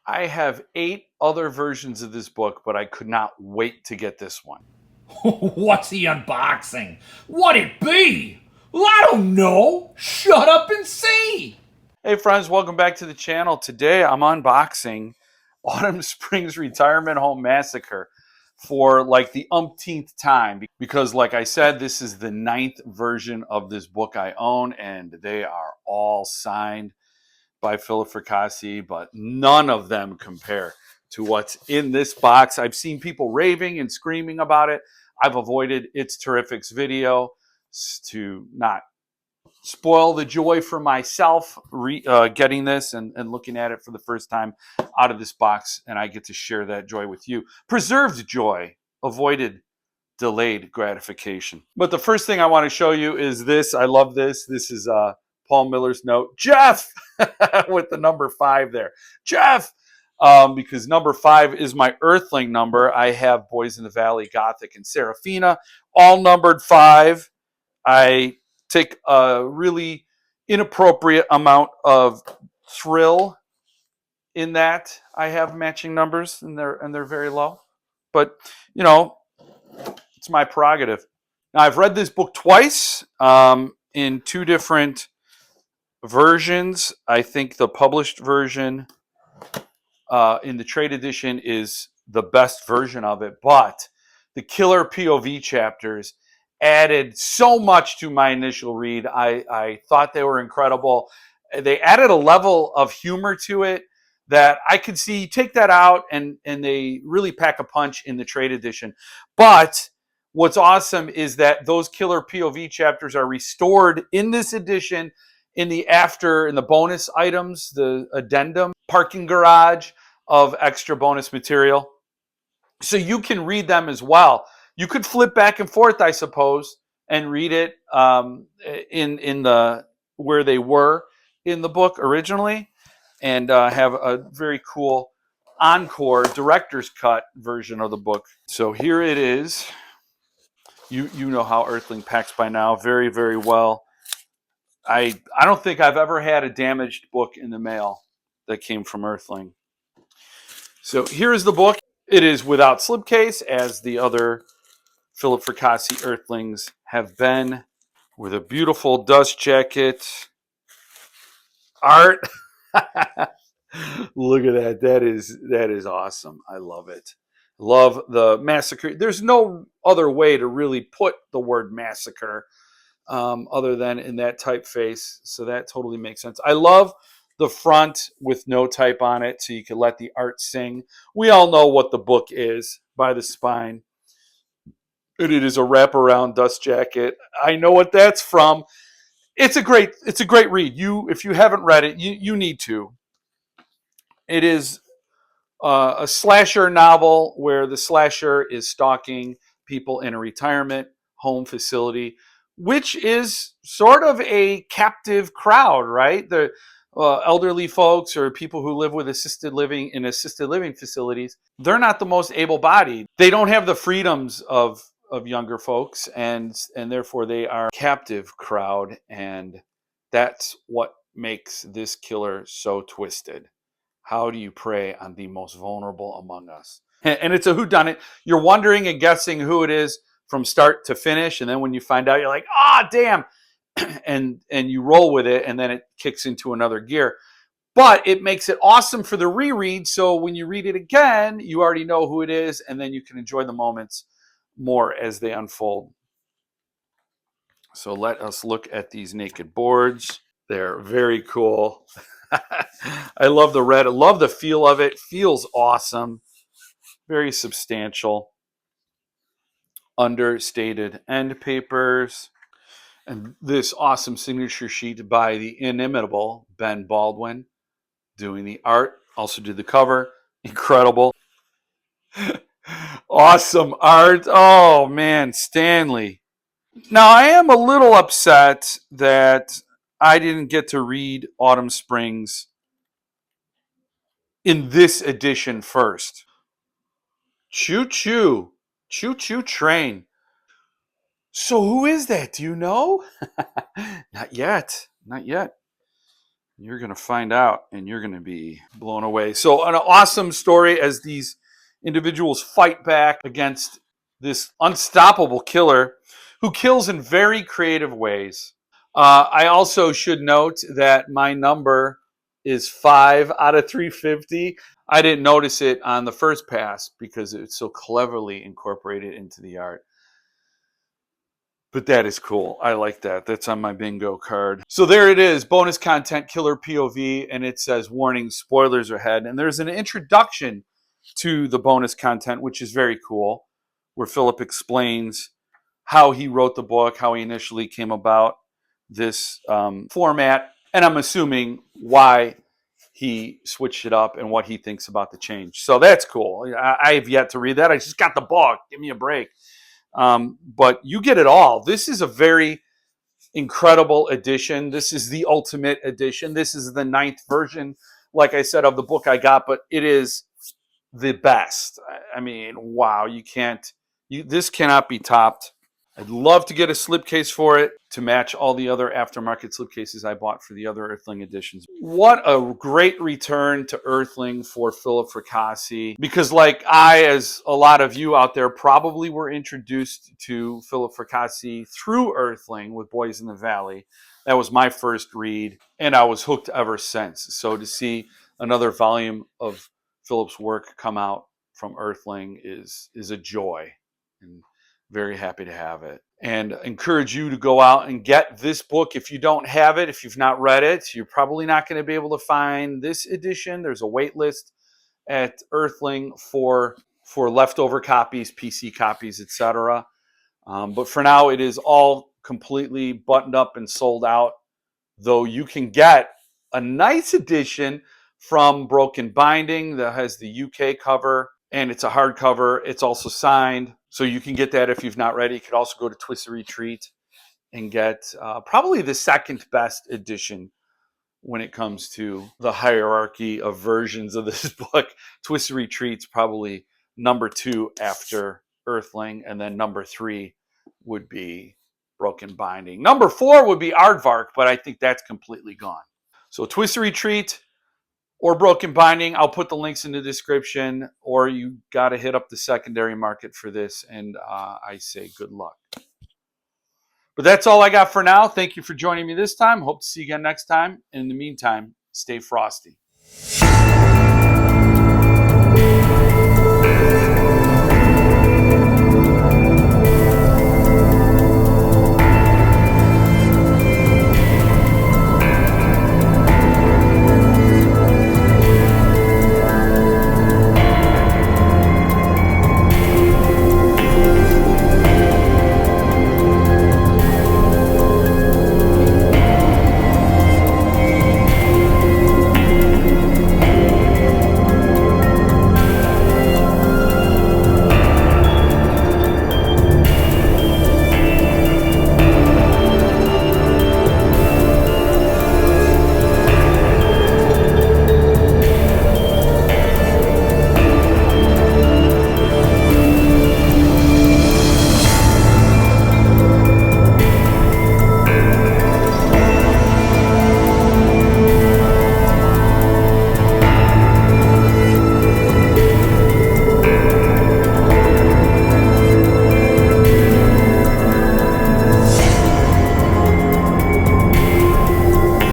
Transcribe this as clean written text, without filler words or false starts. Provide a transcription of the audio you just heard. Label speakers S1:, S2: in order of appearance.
S1: I have 8 other versions of this book, but I could not wait to get this one.
S2: What's he unboxing? What'd it be? Well, I don't know. Shut up and see.
S1: Hey friends, welcome back to the channel. Today I'm unboxing Autumn Springs Retirement Home Massacre for like the umpteenth time. Because like I said, this is the 9th version of this book I own, and they are all signed by Philip Fracassi, but none of them compare to what's in this box. I've seen people raving and screaming about it. I've avoided It's Terrific's video to not spoil the joy for myself getting this and looking at it for the first time out of this box, and I get to share that joy with you. Preserved joy, avoided delayed gratification. But the first thing I want to show you is this. I love this. This is Paul Miller's note. Jeff, with the number 5 there. Jeff, because number 5 is my Earthling number. I have Boys in the Valley, Gothic, and Serafina, all numbered 5. I take a really inappropriate amount of thrill in that I have matching numbers, and they're very low. But you know, it's my prerogative. Now I've read this book twice in 2 different versions. I think the published version in the trade edition is the best version of it, but the killer POV chapters added so much to my initial read. I thought they were incredible. They added a level of humor to it that I could see take that out, and they really pack a punch in the trade edition. But what's awesome is that those killer POV chapters are restored in this edition in the bonus items, the addendum, parking garage of extra bonus material. So you can read them as well. You could flip back and forth, I suppose, and read it in the where they were in the book originally, and have a very cool encore director's cut version of the book. So here it is. You know how Earthling packs by now, very, very well. I don't think I've ever had a damaged book in the mail that came from Earthling. So here is the book. It is without slipcase, as the other Philip Fracassi Earthlings have been, with a beautiful dust jacket. Art. Look at that. That is awesome. I love it. Love the massacre. There's no other way to really put the word massacre other than in that typeface. So that totally makes sense. I love the front with no type on it, so you can let the art sing. We all know what the book is by the spine. And it is a wraparound dust jacket. I know what that's from. It's a great read. If you haven't read it, you need to. It is a slasher novel where the slasher is stalking people in a retirement home facility, which is sort of a captive crowd, right? The elderly folks or people who live with assisted living facilities, they're not the most able-bodied. They don't have the freedoms of younger folks, and therefore they are a captive crowd, and that's what makes this killer so twisted. How do you prey on the most vulnerable among us? And it's a whodunit. You're wondering and guessing who it is from start to finish, and then when you find out, you're like, ah, damn, and you roll with it, and then it kicks into another gear. But it makes it awesome for the reread, so when you read it again, you already know who it is, and then you can enjoy the moments more as they unfold. So let us look at these naked boards. They're very cool. I love the red. I love the feel of it. Feels awesome. Very substantial. Understated end papers. And this awesome signature sheet by the inimitable Ben Baldwin doing the art. Also did the cover. Incredible. Awesome art. Oh, man. Stanley. Now, I am a little upset that I didn't get to read Autumn Springs in this edition first. Choo choo. Choo choo train. So who is that? Do you know? Not yet. Not yet. You're going to find out and you're going to be blown away. So, an awesome story as these individuals fight back against this unstoppable killer who kills in very creative ways. I also should note that my number is 5 out of 350. I didn't notice it on the first pass because it's so cleverly incorporated into the art. But that is cool. I like that. That's on my bingo card. So there it is, bonus content, killer POV, and it says warning, spoilers ahead. And there's an introduction to the bonus content, which is very cool, where Philip explains how he wrote the book, how he initially came about this format, and I'm assuming why he switched it up and what he thinks about the change. So that's cool. I have yet to read that. I just got the book. Give me a break. But you get it all. This is a very incredible edition. This is the ultimate edition. This is the 9th version, like I said, of the book I got, but it is the best. I mean, wow, this cannot be topped. I'd love to get a slipcase for it to match all the other aftermarket slipcases I bought for the other Earthling editions. What a great return to Earthling for Philip Fracassi. Because like I, as a lot of you out there probably were introduced to Philip Fracassi through Earthling with Boys in the Valley. That was my first read, and I was hooked ever since. So to see another volume of Philip's work come out from Earthling is a joy. And very happy to have it. And encourage you to go out and get this book. If you don't have it, if you've not read it, you're probably not going to be able to find this edition. There's a wait list at Earthling for leftover copies, PC copies, etc. But for now, it is all completely buttoned up and sold out, though you can get a nice edition from Broken Binding that has the UK cover, and it's a hardcover. It's also signed, so you can get that if you've not read it. You could also go to Twisted Retreat and get probably the second best edition when it comes to the hierarchy of versions of this book. Twisted Retreat's probably number 2 after Earthling, and then number 3 would be Broken Binding. Number 4 would be Aardvark, but I think that's completely gone. So Twisted Retreat or Broken Binding, I'll put the links in the description, or you got to hit up the secondary market for this, and I say good luck. But that's all I got for now. Thank you for joining me this time. Hope to see you again next time. And in the meantime, stay frosty.